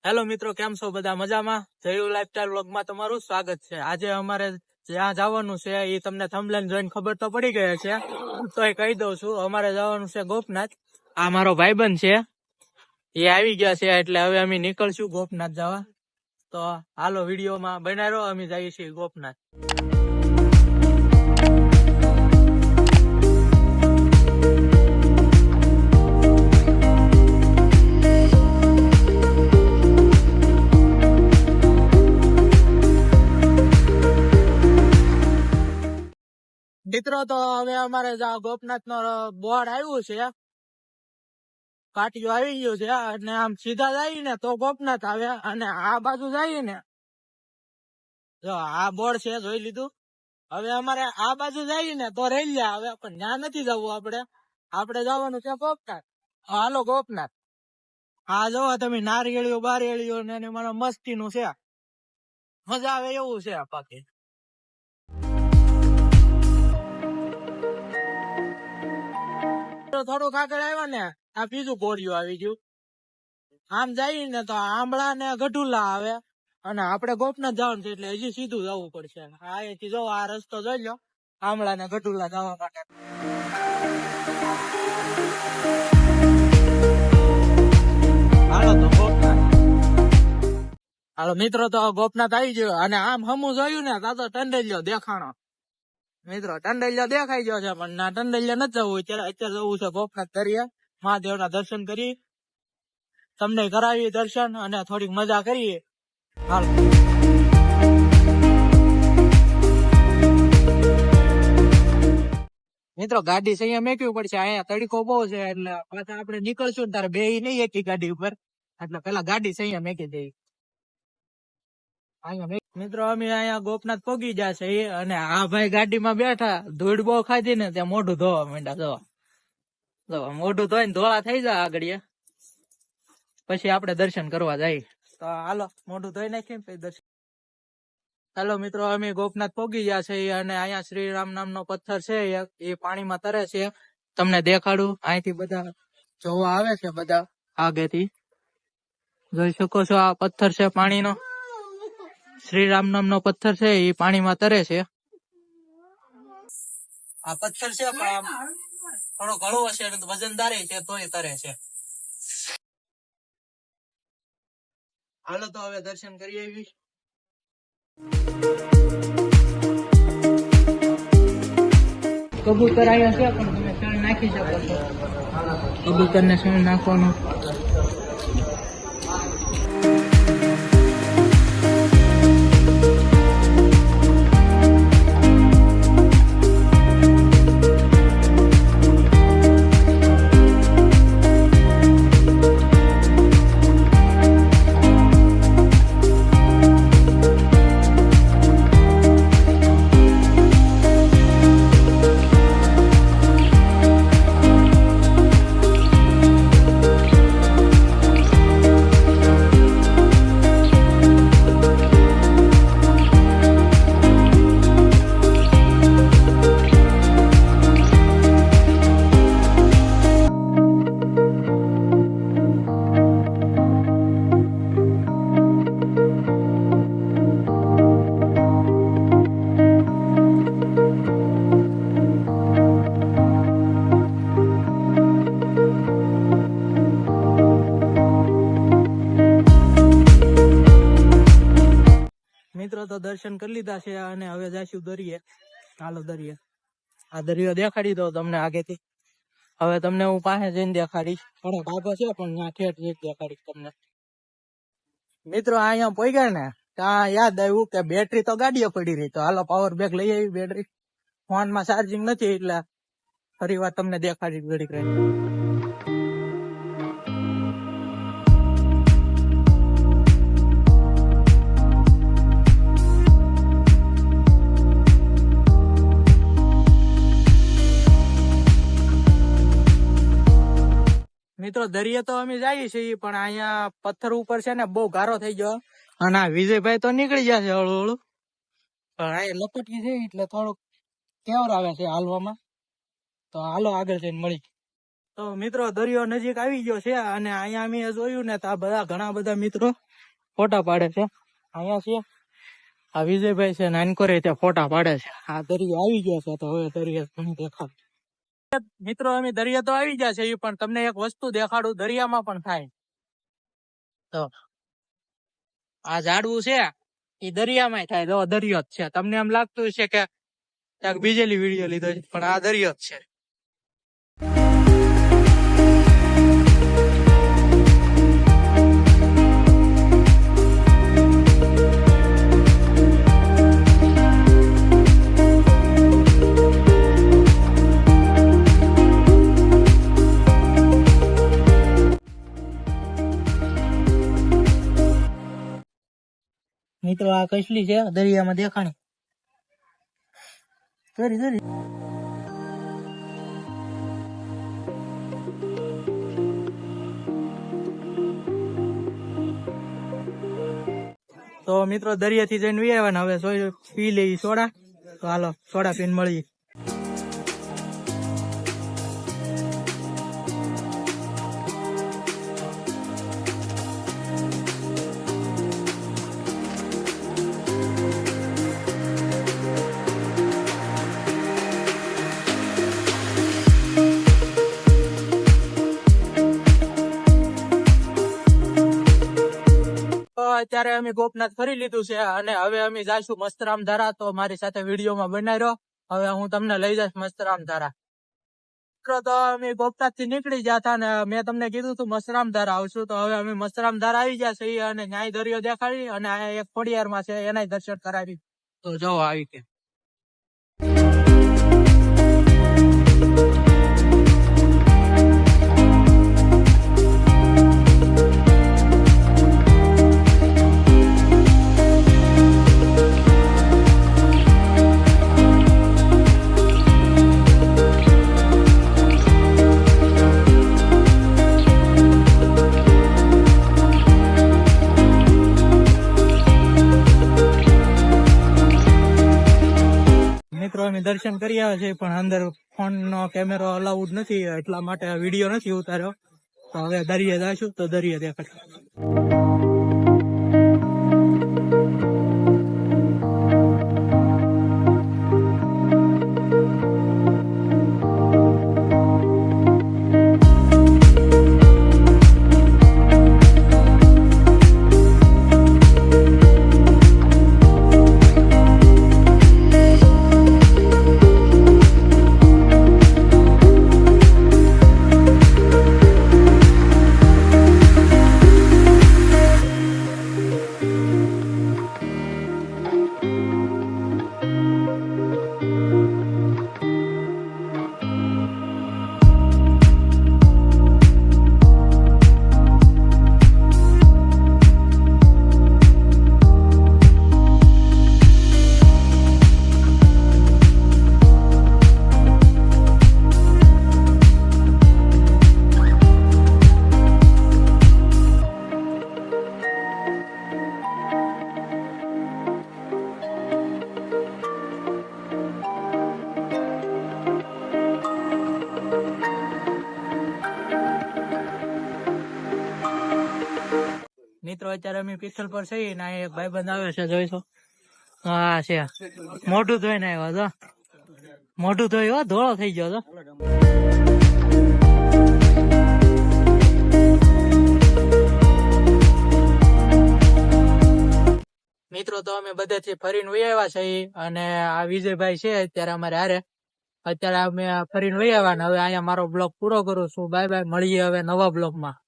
Hello મિત્રો, કેમ છો બધા? મજામાં? જયુ લાઈફસ્ટાઈલ વ્લોગમાં તમારું સ્વાગત છે. આજે અમારે જ્યાં જવાનું છે એ તમને થંબનેલ જોઈને ખબર તો પડી ગઈ છે, તો એ કહી દઉં છું. અમારે જવાનું છે ગોપનાથ. આ મારો ભાઈબંધ છે, એ આવી ગયા છે, એટલે હવે અમે નીકળશું ગોપનાથ જવા. તો હાલો વિડીયોમાં બનાવી રહો, અમે જઈએ છીએ ગોપનાથ. મિત્રો, તો હવે અમારે ગોપનાથ નો બોર્ડ આવ્યું છે, પાટીઓ આવી ગયું છે, અને આમ સીધા જાય ને તો ગોપનાથ આવે, અને આ બાજુ જાય ને જો આ બોર્ડ છે, જોઈ લીધું. હવે અમારે આ બાજુ જાય ને તો રેલિયા આવે, પણ ત્યાં નથી જવું. આપણે જવાનું છે ગોપનાથ. હાલો ગોપનાથ. આ જોવો તમે, નારિયેળીઓ બારિયેળીઓ ને મને મસ્તી નું છે, મજા આવે એવું છે બાકી. થોડુંક આગળ આવ્યા ને આ બીજું ઘોડિયું આવી ગયું. આમ જાય ને તો આંબળા ને ગઢુલા આવે, અને આપણે ગોપનાથ જવાનું છે એટલે હજી સીધું જવું પડશે. અહીંથી જો આ રસ્તો જોઈ લો, આંબળા ને ગઢુલા જવા માટે. હાલો તો ગોપનાથ. હાલો મિત્રો, તો ગોપનાથ આવી ગયો, અને આમ હમું જોયું ને તો ટંડેલિયો દેખાણો. મિત્રો, ટંડેલિયો દેખાઈ ગયો છે, પણ ના ટંડેલિયો નથી જવું અત્યારે જવું છે ગોપનાથ દરિયા. મહાદેવના દર્શન કરી, તમને કરાવી દર્શન, અને થોડીક મજા કરીએ. હાલ મિત્રો, ગાડી અહીંયા મેકવી પડશે, અહીંયા તડકો બહુ છે, એટલે પાછા આપણે નીકળશું ને તારે બે નહીં એકી ગાડી ઉપર, એટલે પેલા ગાડી અહીંયા મેકી દઈ. મિત્રો, અમે અહીંયા ગોપનાથ પહોંચી ગયા છે, અને આ ભાઈ ગાડીમાં બેઠા, ધૂળ બહુ ખાધી ને ત્યાં મોઢું ધોવા માંડ્યા. મોઢું ધોઈને ધોળા થઈ જાય આગળ, પછી આપણે દર્શન કરવા જઈએ. તો હાલો મોઢું ધોઈ નાખીએ પછી દર્શન. હાલો મિત્રો, અમે ગોપનાથ પહોંચી ગયા છે, અને અહીંયા શ્રીરામ નામનો પથ્થર છે, એ પાણીમાં તરે છે. તમને દેખાડું, અહીંથી બધા જોવા આવે છે, બધા આગેથી જોઈ શકો છો. આ પથ્થર છે પાણીનો, શ્રીરામ નામનો પથ્થર છે, એ પાણીમાં તરે છે. આ પથ્થર છે પણ આમ થોડો ઘણો હશે, વજનદાર છે, તોય તરે છે. હાલો તો હવે દર્શન કરી આવી. કબૂતર અહીંયા છે, પણ તમે શણ નાખી શકો છો. કબૂતર ને શણ નાખવાનું. મિત્રો, તો દર્શન કરી લીધા છે, અને હવે જઈશું દરિયે. હાલો દરિયે. આ દરિયો દેખાડી દો તમને આગેથી. હવે તમને હું પાસે જઈને દેખાડીશ. થોડો ભાગો છે, પણ ત્યાં ઠેઠ દેખાડીશ તમને. મિત્રો, અહીંયા પહોંચ્યા ને ત્યાં યાદ આવ્યું કે બેટરી તો ગાડીએ પડી રહી, તો હાલો પાવર બેંક લઈ આવી. બેટરી ફોનમાં ચાર્જિંગ નથી, એટલે ફરી વાર તમને દેખાડી ઘડીક રહી. મિત્રો, દરિયે તો અમે જઈએ છીએ, પણ અહીંયા પથ્થર ઉપર છે ને બહુ ગારો થઈ ગયો, અને આ વિજયભાઈ તો નીકળી ગયા છે હળુ હળુ, પણ અહીંયા લપટી છે એટલે થોડુંક કેવર આવે છે હાલવામાં. તો હાલો આગળ જઈને મળી. તો મિત્રો દરિયો નજીક આવી ગયો છે અને અહીંયા અમે જોયું ને તો આ બધા ઘણા બધા મિત્રો ફોટા પાડે છે. અહીંયા છે આ વિજયભાઈ છે નાનકોરે ત્યાં ફોટા પાડે છે. આ દરિયો આવી ગયો છે તો હવે દરિયો તમને દેખાડ. મિત્રો અમે દરિયા તો આવી ગયા છે એ પણ તમને એક વસ્તુ દેખાડું દરિયામાં પણ થાય. તો આ ઝાડવું છે એ દરિયામાં થાય. તો દરિયો જ છે. તમને એમ લાગતું છે કે ક્યાંક બીજેલી વિડીયો લીધો છે પણ આ દરિયો જ છે. મિત્રો આ કસલી છે દરિયામાં દેખાણી. સરી સરી તો મિત્રો દરિયાથી જઈને વી આવ્યા ને હવે પી લઈ સોડા. તો હાલો સોડા પીને મળીએ. અત્યારે અમે ગોપનાથ ફરી લીધું છે અને હવે અમે જઈશું મસ્તરામ ધારા. તો મારી સાથે વિડીયોમાં બનાવી રહ્યો. હવે હું તમને લઈ જઈશ મસ્તરામ ધારા. તો અમે ગોપનાથ થી નીકળી ગયા હતા ને મેં તમને કીધું તું મસ્તરામ ધારા આવશું. તો હવે અમે મસ્તરામ ધારા આવી ગયા છીએ અને ન્યાય દરિયો દેખાડી અને આ એક ખોડિયારમાં છે એના દર્શન કરાવી. તો જો આવી કે મિત્રો અમે દર્શન કરી આવ્યા છે પણ અંદર ફોન નો કેમેરો અલાઉડ નથી એટલા માટે વિડીયો નથી ઉતાર્યો. તો હવે દરિયે જઈશું તો દરિયે દેખાડ. મિત્રો અત્યારે અમે પિથલ પર છીએ ને એક ભાઈબંધ આવે છે જોઈશો. હા છે મોઢું ધોઈને આવ્યો હતો. મોઢું ધોયું ધોળો થઈ ગયો હતો. મિત્રો તો અમે બધેથી ફરીને વહી આવ્યા છીએ અને આ વિજયભાઈ છે અત્યારે અમારે હારે. અત્યારે અમે ફરીને વહી આવ્યા ને હવે અહીંયા મારો બ્લોગ પૂરો કરું છું. બાય બાય, મળીએ હવે નવા બ્લોગમાં.